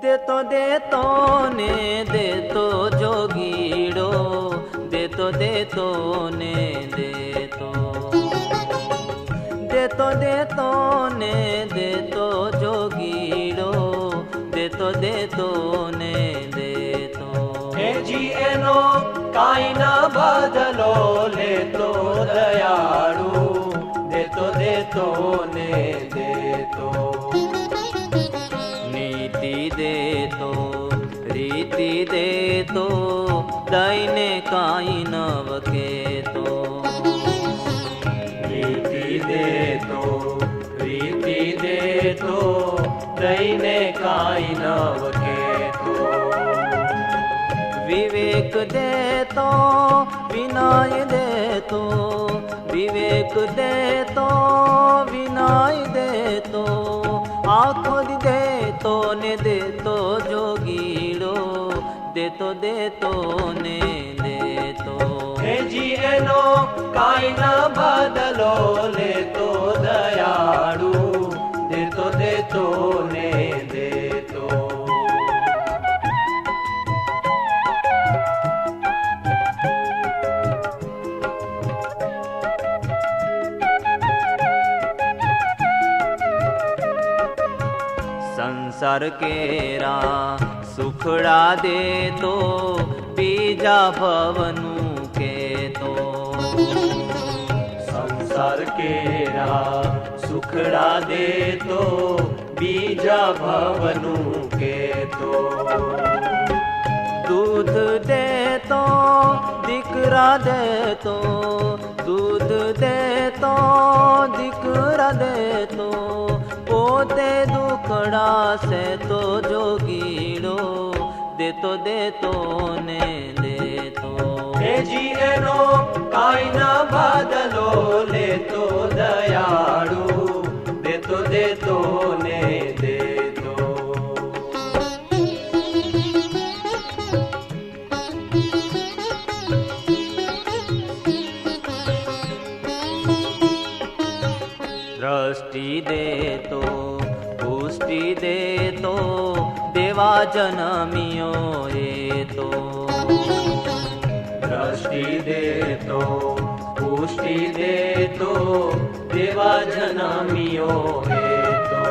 દેતો દેતો ને દેતો જોગીડો, દેતો દેતો ને દેતો, દેતો દેતો ને દેતો જોગીડો, દેતો દેતો ને દેતો. હે જી એનો કાંઈ ના બદલો લેતો દયાળુ, દેતો દેતો ને દેતો. નીતિ દેતો રીતિ દેતો, દઈને કાંઈ નવ કેતો. નીતિ દેતો રીતિ દેતો, દઈને કાંઈ નવ કેતો. વિવેક દેતો વિનય દેતો, વિવેક દેતો વિનય દેતો, આખો દી દેતો ને દેતો જોગીડો, દેતો દેતો ને દેતો. હે જી એનો કાંઈ ના બદલો લેતો દયાળુ, દેતો દેતો ને દેતો. संसार केरा सुखड़ा देतो, बीजा भवनु केतो. संसार केरा सुखड़ा देतो, बीजा भवनु केतो. दूध देतो दीकरा देतो, दूध देतो दीकरा देतो, पोते दुखड़ा से तो जोगीड़ो, देतो देतो ने देतो. હે જી એનો કાંઈ ના બદલો લેતો દયાળુ, દેતો દેતો ને દેતો. दृष्टि देतो पुष्टि देतो, देवा जन्मियो ये तो. दृष्टि देतो पुष्टि देतो, देवा जन्मियो हेतो.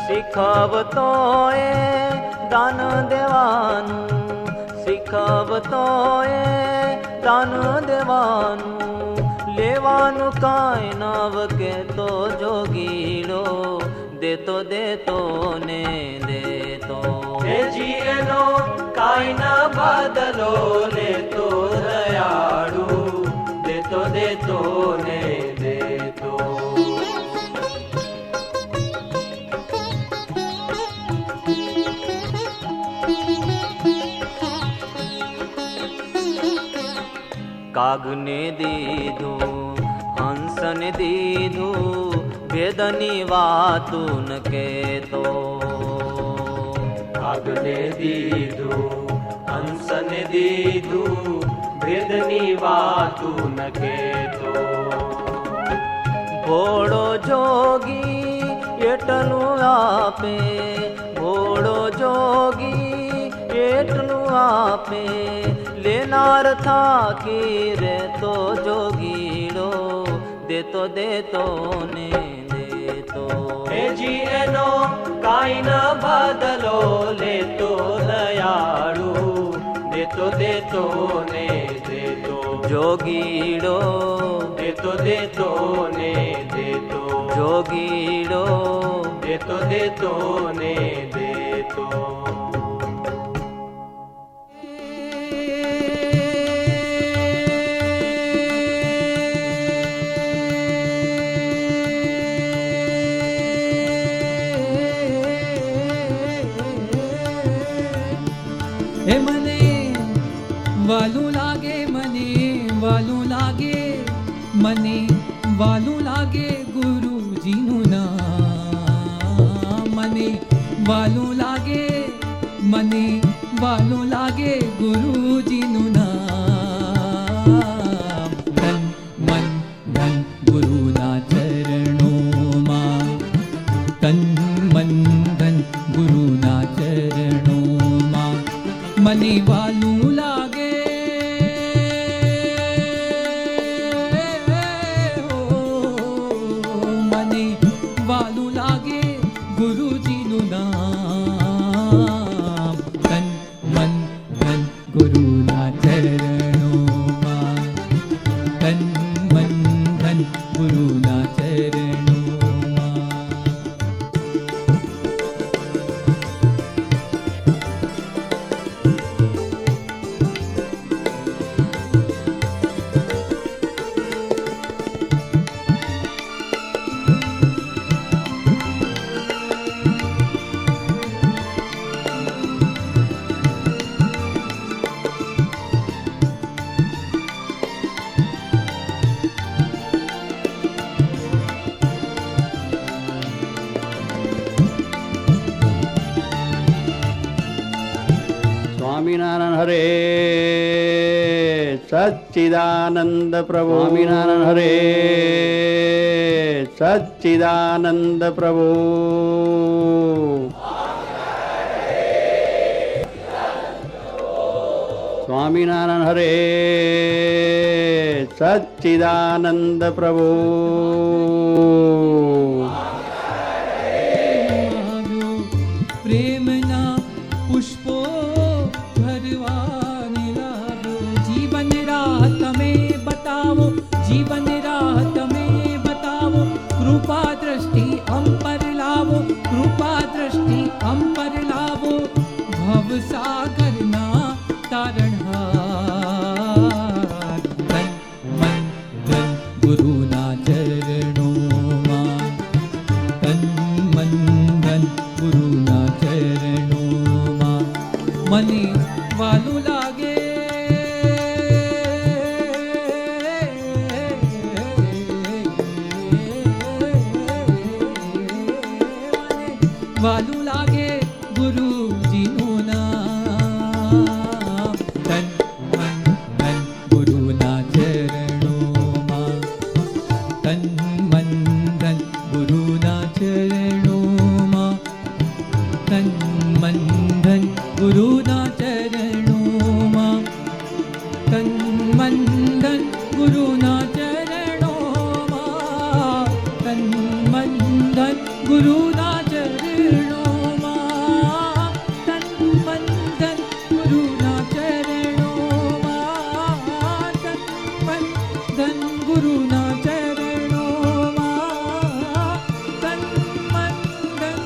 શીખવતો એ દાન દેવાનું, શીખવતો એ દાન દેવાનું, લેવાનું કાંઈ નવ કેતો જોગીડો, દેતો દેતો ને દેતો. હે જી એનો કાંઈ ના બદલો લેતો દયાળુ, દેતો દેતો ને દેતો. કાગને દીધું હંસને દીધું, વેદની વાતું ન કેતો. કાગને દીધું હંસને દીધું, ભેદની વાતું ન કેતો. ભોળો જોગી એટલું આપે, ભોળો જોગી એટલું આપે, લેનાર થાકી રહેતો જોગીડો, દેતો દેતો ને દેતો. હે જી એનો કાંઈ ના બદલો લેતો દયાળુ, દેતો દેતો ને દેતો. જોગીડો દેતો દેતો ને દેતો. જોગીડો દેતો દેતો ને દેતો. હે મને વાલું લાગે, મને વાલું લાગે, મને વાલું લાગે ગુરુજીનું નામ. મને વાલું લાગે, મને વાલું લાગે ગુરુજીનું નામ. ધન મન ધન ગુરુના ચરણોમાં, તન મન ધન ગુરુના ચરણોમાં. મને વાલું લાગે મને વાલું લાગે ગુરુજીનું નામ. તન મન ધન ગુરુના ચરણોમાં, તન મન ધન ગુરુના ચરણોમાં. સ્વામિનારાયણ હરે સચ્ચિદાનંદ પ્રભુ. સ્વામિનારાયણ હરે સચ્ચિદાનંદ પ્રભુ. સ્વામિનારાયણ હરે સચ્ચિદાનંદ પ્રભુ. પ્રેમના પુષ્પો ભરવાને લાવો. જીવન રાહ તમે બતાવો, જીવન રાહ તમે બતાવો. કૃપા દ્રષ્ટિ અમ પર લાવો, કૃપા દ્રષ્ટિ અમ પર લાવો. ભવસાગરના તારણહાર. ધન મન ધન ગુરુના ચરણોમાં, તન મન ધન ગુરુના ચરણોમાં. મને વાલું લાગે મને વાલું લાગે ગુરુજીનું નામ. તન મન ધન ગુરુના ચરણોમાં, તન મન ધન ગુરુના ચરણોમાં, તન મન ધન ગુરુના ચરણોમાં, તન મન ધન ગુરુના ચરણોમાં, તન મન ધન ગુરુના ચરણોમાં, તન મન ધન ગુરુના ચરણોમાં, તન મન ધન ગુરુના ચરણોમાં, તન મન ધન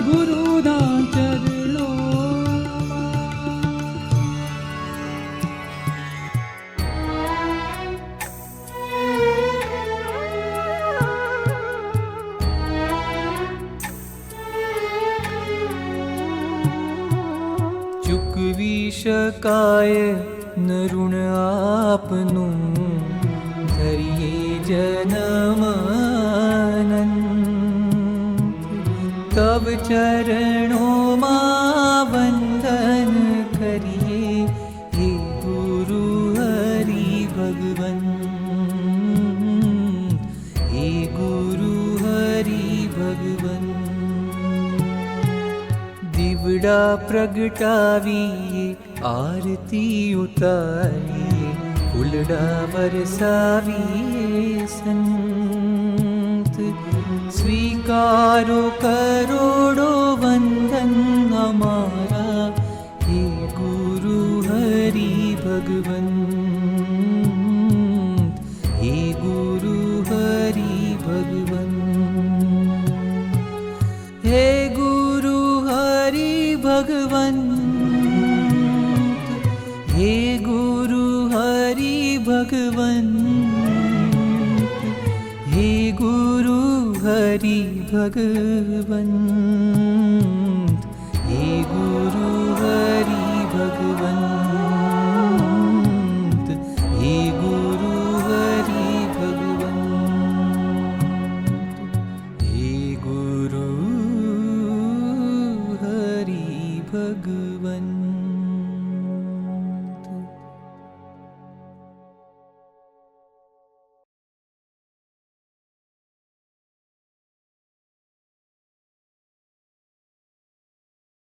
ગુરુના ચરણોમાં. ચૂકવી શકાય ન ઋણ આપનું, ધરીએ જનમાનંદ. તવ ચરણોમાં વંદન કરીએ, હે ગુરુ હરિ ભગવન. હે ગુરુ હરિ ભગવન. દીવડા પ્રગટાવીએ, આરતી ઉતારીએ, ફૂલડા વરસાવીએ સંત. સ્વીકારો કરોડો વંદન અમારા, હે ગુરુ હરિ ભગવન. હે ગુરુ હરિ ભગવન. હે ગુરુ હરિ ભગવન. હે ગુરુ હરિ ભગવન. હે ગુરુ હરિ ભગવન.